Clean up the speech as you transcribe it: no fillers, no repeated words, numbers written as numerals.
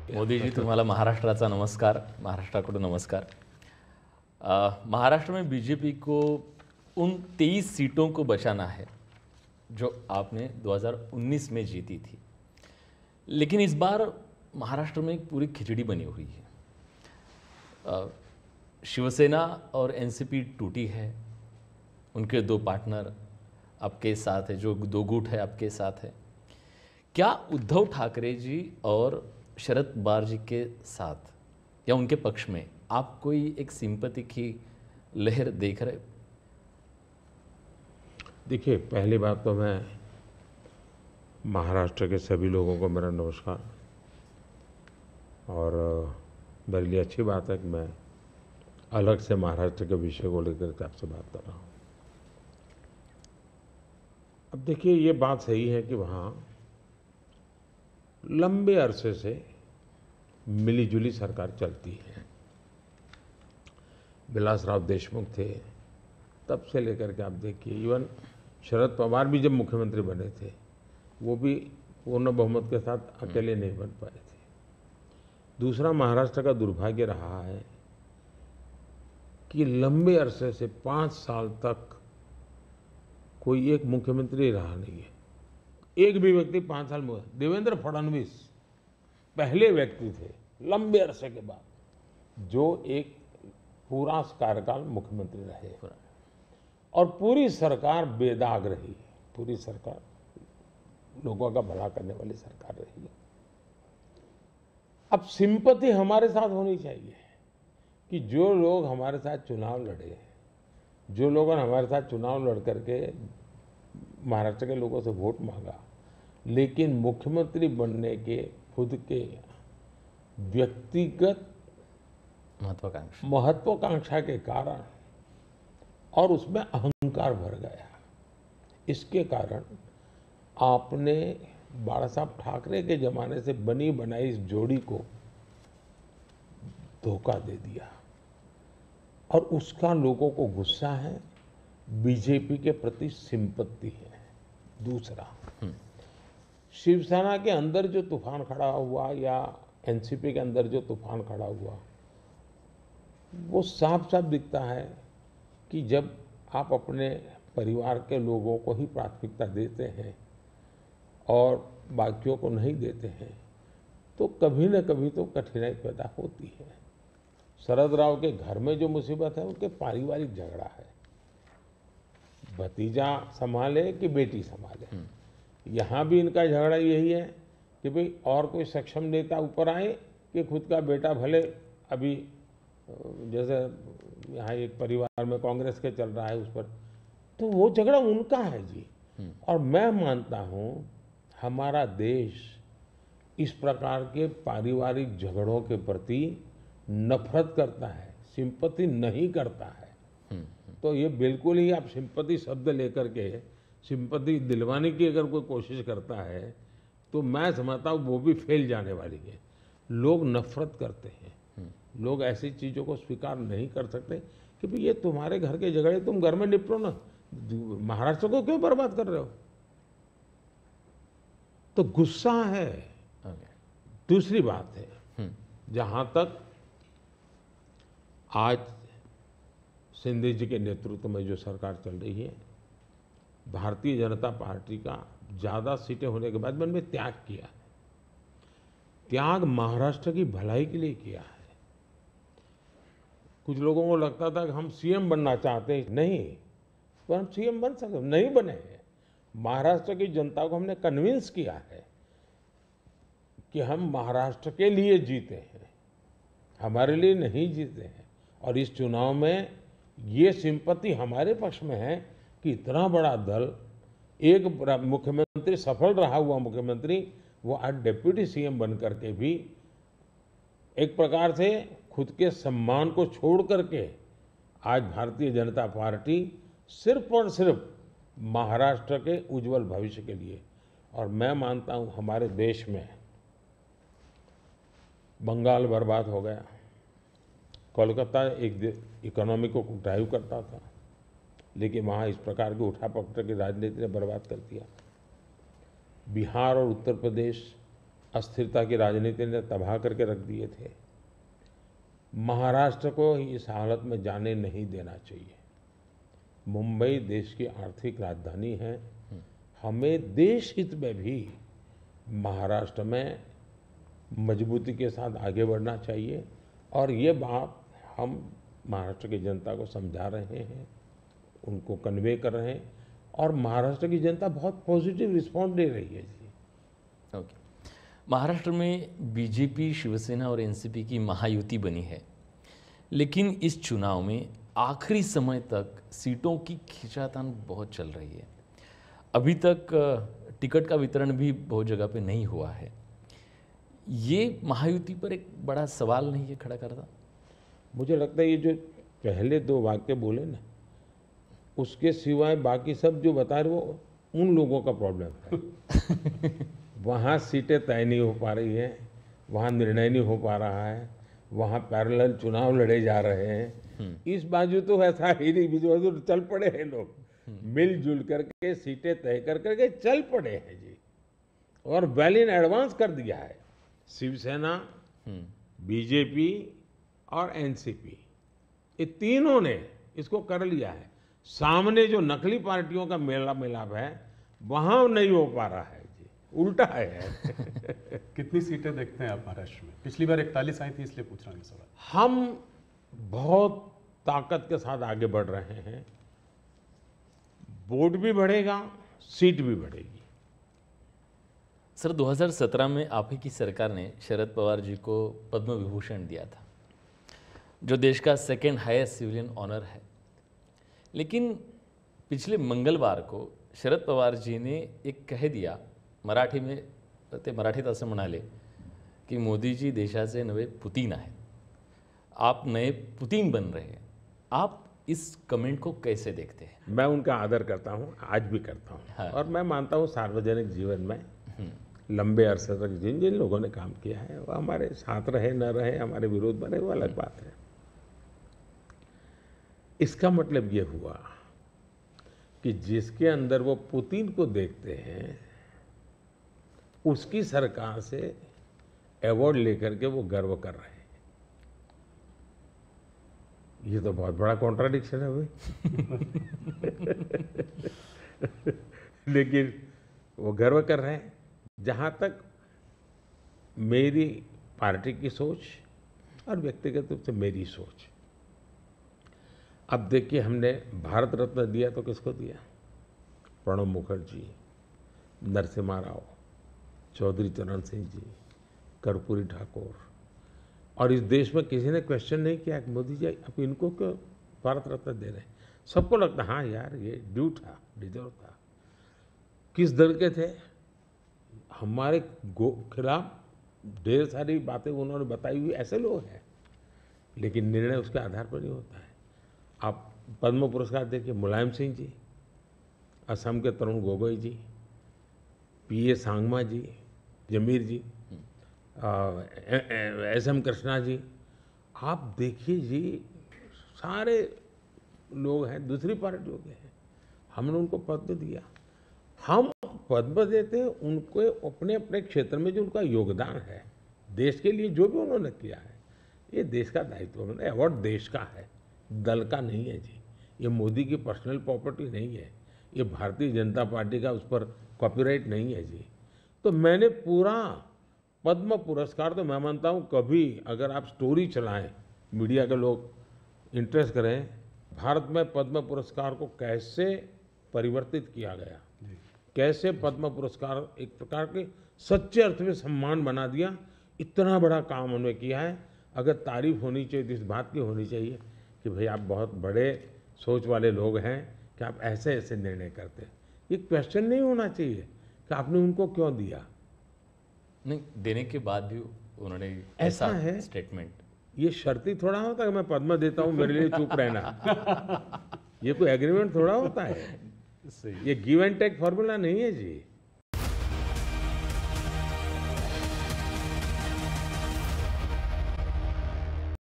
मोदी जी, तुम्हाला महाराष्ट्राचा नमस्कार, महाराष्ट्राकडून नमस्कार। महाराष्ट्र में बीजेपी को उन 23 सीटों को बचाना है जो आपने 2019 में जीती थी, लेकिन इस बार महाराष्ट्र में एक पूरी खिचड़ी बनी हुई है। शिवसेना और एनसीपी टूटी है, उनके दो पार्टनर आपके साथ है, जो दो गुट है आपके साथ है। क्या उद्धव ठाकरे जी और शरद पवार जी के साथ या उनके पक्ष में आप कोई एक सिंपैथी की लहर देख रहे? देखिए, पहली बात तो मैं महाराष्ट्र के सभी लोगों को मेरा नमस्कार। और मेरे लिए अच्छी बात है कि मैं अलग से महाराष्ट्र के विषय को लेकर के आपसे बात कर रहा हूँ। अब देखिए, ये बात सही है कि वहाँ लंबे अरसे से मिलीजुली सरकार चलती है। विलासराव देशमुख थे, तब से लेकर के आप देखिए, इवन शरद पवार भी जब मुख्यमंत्री बने थे, वो भी पूर्ण बहुमत के साथ अकेले नहीं बन पाए थे। दूसरा, महाराष्ट्र का दुर्भाग्य रहा है कि लंबे अरसे से 5 साल तक कोई एक मुख्यमंत्री रहा नहीं है। एक भी व्यक्ति 5 साल में, देवेंद्र फडणवीस पहले व्यक्ति थे लंबे अरसे के बाद जो एक पूरा कार्यकाल मुख्यमंत्री रहे, और पूरी सरकार बेदाग रही। पूरी सरकार लोगों का भला करने वाली सरकार रही। अब सिंपैथी हमारे साथ होनी चाहिए कि जो लोग हमारे साथ चुनाव लड़े, जो लोगों ने हमारे साथ चुनाव लड़ करके महाराष्ट्र के लोगों से वोट मांगा, लेकिन मुख्यमंत्री बनने के खुद के व्यक्तिगत महत्वाकांक्षा के कारण और उसमें अहंकार भर गया, इसके कारण आपने बाला साहब ठाकरे के जमाने से बनी बनाई इस जोड़ी को धोखा दे दिया, और उसका लोगों को गुस्सा है, बीजेपी के प्रति सिंपत्ति है। दूसरा, शिवसेना के अंदर जो तूफान खड़ा हुआ या एनसीपी के अंदर जो तूफान खड़ा हुआ, वो साफ साफ दिखता है कि जब आप अपने परिवार के लोगों को ही प्राथमिकता देते हैं और बाकियों को नहीं देते हैं, तो कभी न कभी तो कठिनाई पैदा होती है। शरद राव के घर में जो मुसीबत है, उनके पारिवारिक झगड़ा है। भतीजा संभाले कि बेटी संभाले, यहाँ भी इनका झगड़ा यही है कि भाई और कोई सक्षम नेता ऊपर आए कि खुद का बेटा भले अभी, जैसे यहाँ एक परिवार में कांग्रेस के चल रहा है उस पर, तो वो झगड़ा उनका है जी। और मैं मानता हूँ हमारा देश इस प्रकार के पारिवारिक झगड़ों के प्रति नफरत करता है, सिंपैथी नहीं करता है। तो ये बिल्कुल ही, आप सिंपैथी शब्द लेकर के सिंपैथी दिलवाने की अगर कोई कोशिश करता है, तो मैं समझता हूँ वो भी फेल जाने वाली है। लोग नफरत करते हैं, लोग ऐसी चीज़ों को स्वीकार नहीं कर सकते कि भाई ये तुम्हारे घर के झगड़े, तुम घर में निपटो ना, महाराष्ट्र को क्यों बर्बाद कर रहे हो। तो गुस्सा है। दूसरी बात है, जहां तक आज शिंदे जी के नेतृत्व में जो सरकार चल रही है, भारतीय जनता पार्टी का ज़्यादा सीटें होने के बाद में उन्होंने त्याग किया है। त्याग महाराष्ट्र की भलाई के लिए किया है। कुछ लोगों को लगता था कि हम सीएम बनना चाहते हैं, नहीं, पर हम सीएम बन सकते, नहीं बने। महाराष्ट्र की जनता को हमने कन्विंस किया है कि हम महाराष्ट्र के लिए जीते हैं, हमारे लिए नहीं जीते हैं। और इस चुनाव में ये सिंपैथी हमारे पक्ष में है कि इतना बड़ा दल, एक मुख्यमंत्री, सफल रहा हुआ मुख्यमंत्री, वो आज डिप्टी सीएम बन करके भी एक प्रकार से खुद के सम्मान को छोड़ करके आज भारतीय जनता पार्टी सिर्फ और सिर्फ महाराष्ट्र के उज्जवल भविष्य के लिए। और मैं मानता हूँ हमारे देश में बंगाल बर्बाद हो गया, कोलकाता एक इकोनॉमी को ड्राइव करता था, लेकिन वहाँ इस प्रकार की उठापटक की राजनीति ने बर्बाद कर दिया। बिहार और उत्तर प्रदेश अस्थिरता की राजनीति ने तबाह करके रख दिए थे। महाराष्ट्र को इस हालत में जाने नहीं देना चाहिए। मुंबई देश की आर्थिक राजधानी है। हमें देश हित में भी महाराष्ट्र में मजबूती के साथ आगे बढ़ना चाहिए और ये बात हम महाराष्ट्र की जनता को समझा रहे हैं, उनको कन्वे कर रहे हैं और महाराष्ट्र की जनता बहुत पॉजिटिव रिस्पॉन्स दे रही है जी। ओके। महाराष्ट्र में बीजेपी, शिवसेना और एनसीपी की महायुति बनी है, लेकिन इस चुनाव में आखिरी समय तक सीटों की खींचातान बहुत चल रही है। अभी तक टिकट का वितरण भी बहुत जगह पे नहीं हुआ है। ये महायुति पर एक बड़ा सवाल नहीं है खड़ा करता? मुझे लगता है ये जो पहले दो वाक्य बोले ना, उसके सिवाय बाकी सब जो बता रहे वो उन लोगों का प्रॉब्लम है। वहाँ सीटें तय नहीं हो पा रही हैं, वहाँ निर्णय नहीं हो पा रहा है, वहाँ पैरेलल चुनाव लड़े जा रहे हैं। इस बाजू तो ऐसा ही नहीं, बीच बाजू तो चल पड़े हैं लोग, मिलजुल करके सीटें तय कर करके चल पड़े हैं जी, और वेल इन एडवांस कर दिया है। शिवसेना, बीजेपी और एनसीपी, ये तीनों ने इसको कर लिया है। सामने जो नकली पार्टियों का मेला मिलाप है वहां नहीं हो पा रहा है जी, उल्टा है। कितनी सीटें देखते हैं आप महाराष्ट्र में? पिछली बार 41 आई थी, इसलिए पूछ रहा हूँ ये सवाल। हम बहुत ताकत के साथ आगे बढ़ रहे हैं। वोट भी बढ़ेगा, सीट भी बढ़ेगी। सर, 2017 में आप ही की सरकार ने शरद पवार जी को पद्म विभूषण दिया था, जो देश का सेकेंड हाईएस्ट सिविलियन ऑनर है। लेकिन पिछले मंगलवार को शरद पवार जी ने एक कह दिया, मराठी में ते मराठीत असं म्हणाले की मोदी जी देशाचे नवे पुतीन आहेत, आप नए पुतीन बन रहे हैं। आप इस कमेंट को कैसे देखते हैं? मैं उनका आदर करता हूं, आज भी करता हूं। हाँ। और मैं मानता हूं सार्वजनिक जीवन में लंबे अरसे तक जिन जिन लोगों ने काम किया है वो हमारे साथ रहे न रहे, हमारे विरोध में रहे, वो अलग बात है। इसका मतलब ये हुआ कि जिसके अंदर वो पुतिन को देखते हैं उसकी सरकार से अवार्ड लेकर के वो गर्व कर रहे हैं। ये तो बहुत बड़ा कॉन्ट्राडिक्शन है भाई। लेकिन वो गर्व कर रहे हैं। जहाँ तक मेरी पार्टी की सोच और व्यक्तिगत रूप से मेरी सोच, अब देखिए हमने भारत रत्न दिया तो किसको दिया? प्रणब मुखर्जी, नरसिम्हा राव, चौधरी चरण सिंह जी, कर्पूरी ठाकुर, और इस देश में किसी ने क्वेश्चन नहीं किया कि मोदी जी अब इनको क्यों भारत रत्न दे रहे हैं। सबको लगता हाँ यार ये ड्यू था, डिजर्व था। किस दल के थे? हमारे खिलाफ ढेर सारी बातें उन्होंने बताई हुई ऐसे लोग हैं, लेकिन निर्णय उसके आधार पर नहीं होता है। आप पद्म पुरस्कार देखिए, मुलायम सिंह जी, असम के तरुण गोगोई जी, पीए सांगमा जी, जमीर जी, एसएम कृष्णा जी, आप देखिए जी, सारे लोग हैं दूसरी पार्टियों के हैं, हमने उनको पद्म दिया। हम पद्म देते हैं उनको अपने अपने क्षेत्र में जो उनका योगदान है, देश के लिए जो भी उन्होंने किया है, ये देश का दायित्व है। अवार्ड देश का है, दल का नहीं है जी। ये मोदी की पर्सनल प्रॉपर्टी नहीं है, ये भारतीय जनता पार्टी का उस पर कॉपीराइट नहीं है जी। तो मैंने पूरा पद्म पुरस्कार, तो मैं मानता हूँ कभी अगर आप स्टोरी चलाएं, मीडिया के लोग इंटरेस्ट करें, भारत में पद्म पुरस्कार को कैसे परिवर्तित किया गया, कैसे पद्म पुरस्कार एक प्रकार के सच्चे अर्थ में सम्मान बना दिया, इतना बड़ा काम उन्होंने किया है। अगर तारीफ होनी चाहिए तो इस बात की होनी चाहिए कि भाई आप बहुत बड़े सोच वाले लोग हैं कि आप ऐसे ऐसे निर्णय करते हैं। ये क्वेश्चन नहीं होना चाहिए कि आपने उनको क्यों दिया। नहीं, देने के बाद भी उन्होंने ऐसा ऐसा है स्टेटमेंट, ये शर्ती थोड़ा होता है कि मैं पद्म देता हूँ मेरे लिए चुप रहना। ये कोई एग्रीमेंट थोड़ा होता है, सही। ये गिव एंड टेक फॉर्मूला नहीं है जी।